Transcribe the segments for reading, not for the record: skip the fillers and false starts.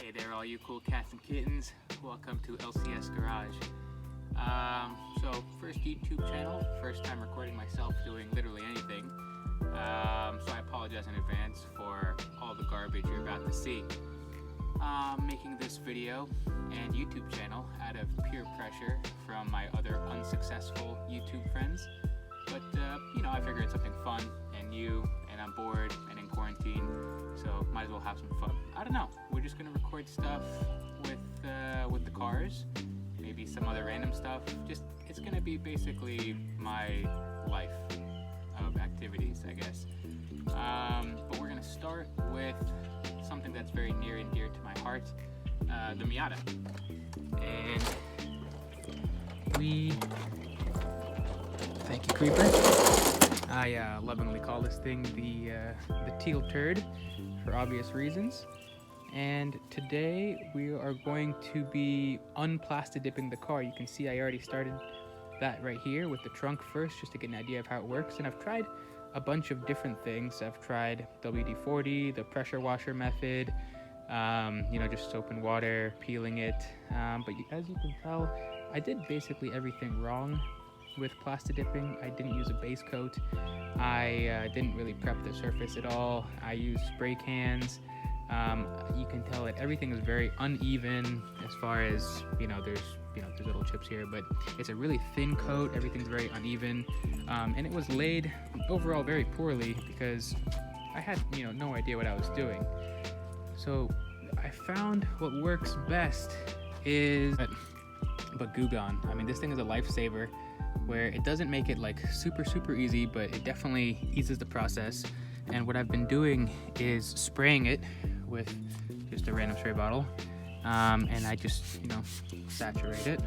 Hey there all you cool cats and kittens, welcome to LCS Garage. So first YouTube channel, first time recording myself doing literally anything, so I apologize in advance for all the garbage you're about to see. Making this video and YouTube channel out of peer pressure from my other unsuccessful YouTube friends, but you know, I figured it's something fun and new, and I'm bored and in quarantine, so might as well have some fun. I don't know, we're just gonna record stuff with the cars, maybe some other random stuff. Just, it's gonna be basically my life of activities, I guess. But we're gonna start with something that's very near and dear to my heart, the Miata. And thank you, Creeper. I lovingly call this thing the teal turd for obvious reasons. And today we are going to be unplastidipping the car. You can see I already started that right here with the trunk first, just to get an idea of how it works. And I've tried a bunch of different things. I've tried WD-40, the pressure washer method, you know, just soap and water, peeling it. But as you can tell, I did basically everything wrong with plastidipping. I didn't use a base coat. I didn't really prep the surface at all. I used spray cans. You can tell that everything is very uneven as far as, there's little chips here, but it's a really thin coat. Everything's very uneven. And it was laid overall very poorly because I had, no idea what I was doing. So I found what works best is, but Goo Gone. I mean, this thing is a lifesaver where it doesn't make it like super easy, but it definitely eases the process. And what I've been doing is spraying it with just a random spray bottle, and I just, saturate it.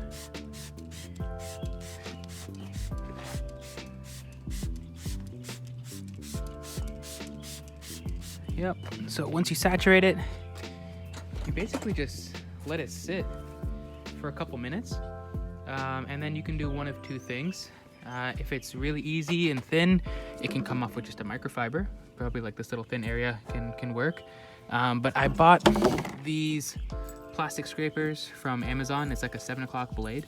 Yep, so once you saturate it, you basically just let it sit for a couple minutes, and then you can do one of two things. If it's really easy and thin, it can come off with just a microfiber. Probably like this little thin area can work. But I bought these plastic scrapers from Amazon. It's like a 7 o'clock blade.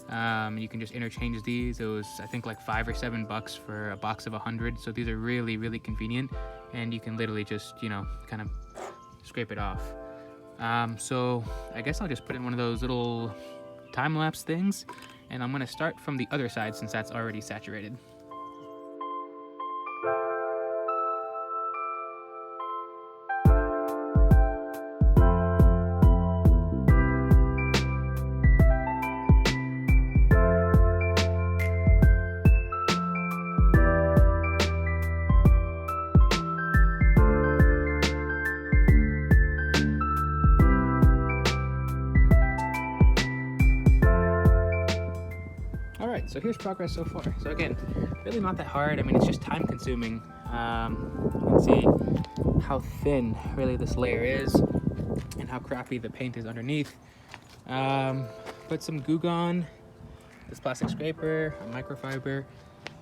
You can just interchange these. It was, I think, like $5 or $7 for a box of 100. So these are really convenient, and you can literally just, kind of scrape it off. So I guess I'll just put in one of those little time-lapse things, and I'm gonna start from the other side since that's already saturated. Alright, so here's progress so far. So again, really not that hard. I mean, it's just time consuming. You can see how thin really this layer is and how crappy the paint is underneath. But some Goo Gone, this plastic scraper, a microfiber,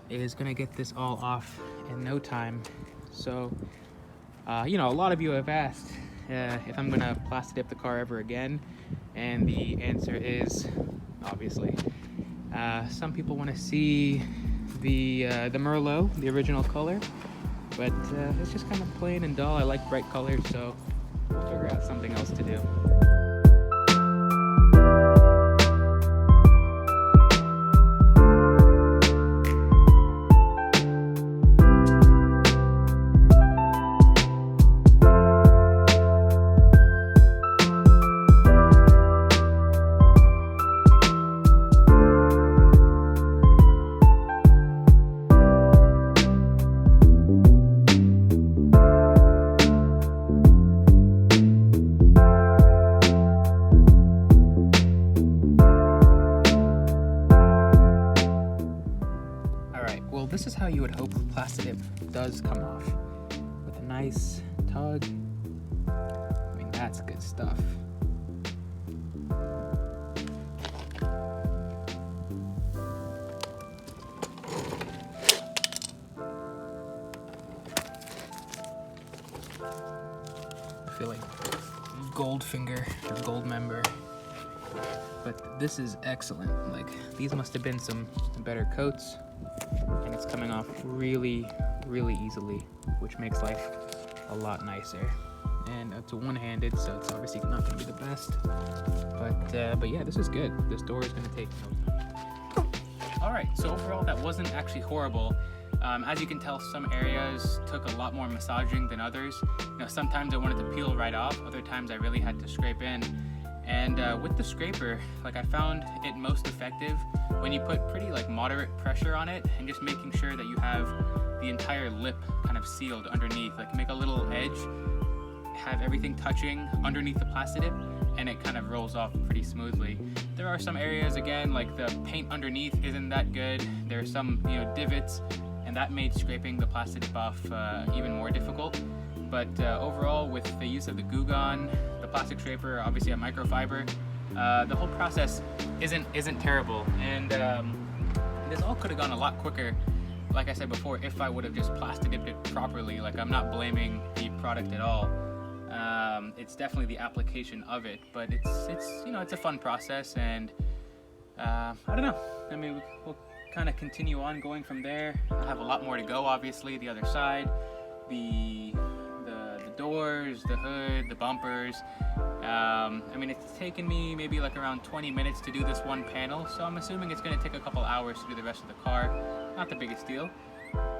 is gonna get this all off in no time. So, a lot of you have asked if I'm gonna plastidip the car ever again, and the answer is obviously. Some people want to see the Merlot, the original color, but it's just kind of plain and dull. I like bright colors, so we'll figure out something else to do. This is how you would hope plastidip does come off, with a nice tug. I mean, that's good stuff. I feel like gold finger or gold member. But this is excellent. Like, these must have been some better coats, and it's coming off really, really easily, which makes life a lot nicer. And it's one-handed, so it's obviously not going to be the best. But yeah, this is good. This door is going to take no time. All right, so overall, that wasn't actually horrible. As you can tell, some areas took a lot more massaging than others. You know, sometimes I wanted to peel right off. Other times I really had to scrape in. And with the scraper, like, I found it most effective when you put pretty moderate pressure on it and just making sure that you have the entire lip kind of sealed underneath. Like, make a little edge, have everything touching underneath the plastidip, and it kind of rolls off pretty smoothly. There are some areas, again, like the paint underneath isn't that good. There are some, divots, and that made scraping the plastidip off even more difficult. But overall, with the use of the Goo Gone, the plastic scraper, obviously a microfiber, the whole process isn't terrible. And this all could have gone a lot quicker, like I said before, if I would have just plastidipped it properly. Like, I'm not blaming the product at all. It's definitely the application of it, but it's a fun process, and I don't know. I mean, we'll kind of continue on going from there. I have a lot more to go, obviously. The other side, the doors, the hood, the bumpers. I mean, it's taken me maybe around 20 minutes to do this one panel, so I'm assuming it's going to take a couple hours to do the rest of the car. Not the biggest deal.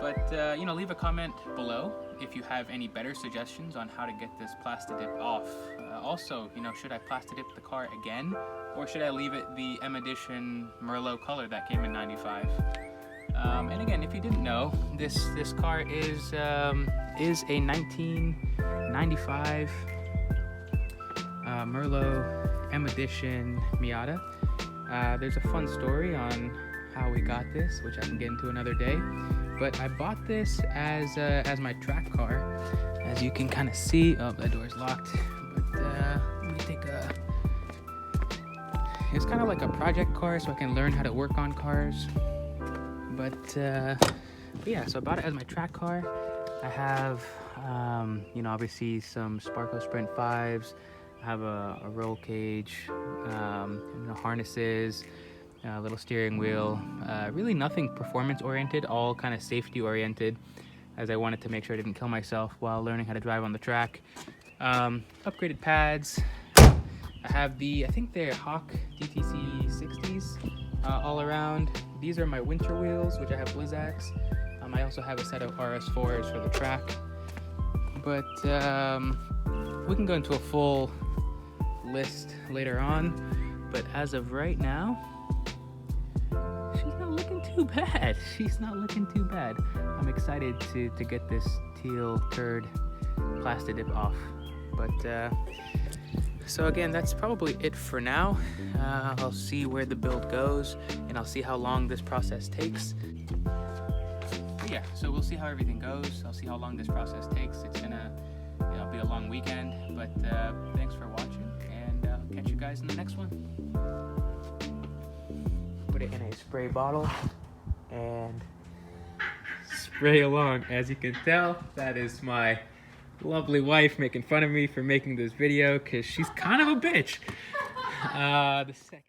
But, leave a comment below if you have any better suggestions on how to get this plastidip off. Also, should I plastidip the car again, or should I leave it the M Edition Merlot color that came in '95? And again, if you didn't know, this car is a 1995 Merlot M Edition Miata. There's a fun story on how we got this, which I can get into another day. But I bought this as my track car. As you can kind of see, oh, that door's locked. But let me take it's kind of like a project car, so I can learn how to work on cars. But yeah, so I bought it as my track car. I have, obviously some Sparco Sprint 5s. I have a roll cage, harnesses, a little steering wheel. Really nothing performance oriented, all kind of safety oriented, as I wanted to make sure I didn't kill myself while learning how to drive on the track. Upgraded pads. I have I think they're Hawk DTC 60s all around. These are my winter wheels, which I have Blizzaks. I also have a set of RS4s for the track. But we can go into a full list later on. But as of right now, she's not looking too bad. She's not looking too bad. I'm excited to get this teal turd plastidip off. But so again, that's probably it for now. I'll see where the build goes, and I'll see how long this process takes. But yeah, so we'll see how everything goes. I'll see how long this process takes. It's gonna be a long weekend, but thanks for watching, and I'll catch you guys in the next one. Put it in a spray bottle and spray along. As you can tell, that is my lovely wife making fun of me for making this video, because she's kind of a bitch. The second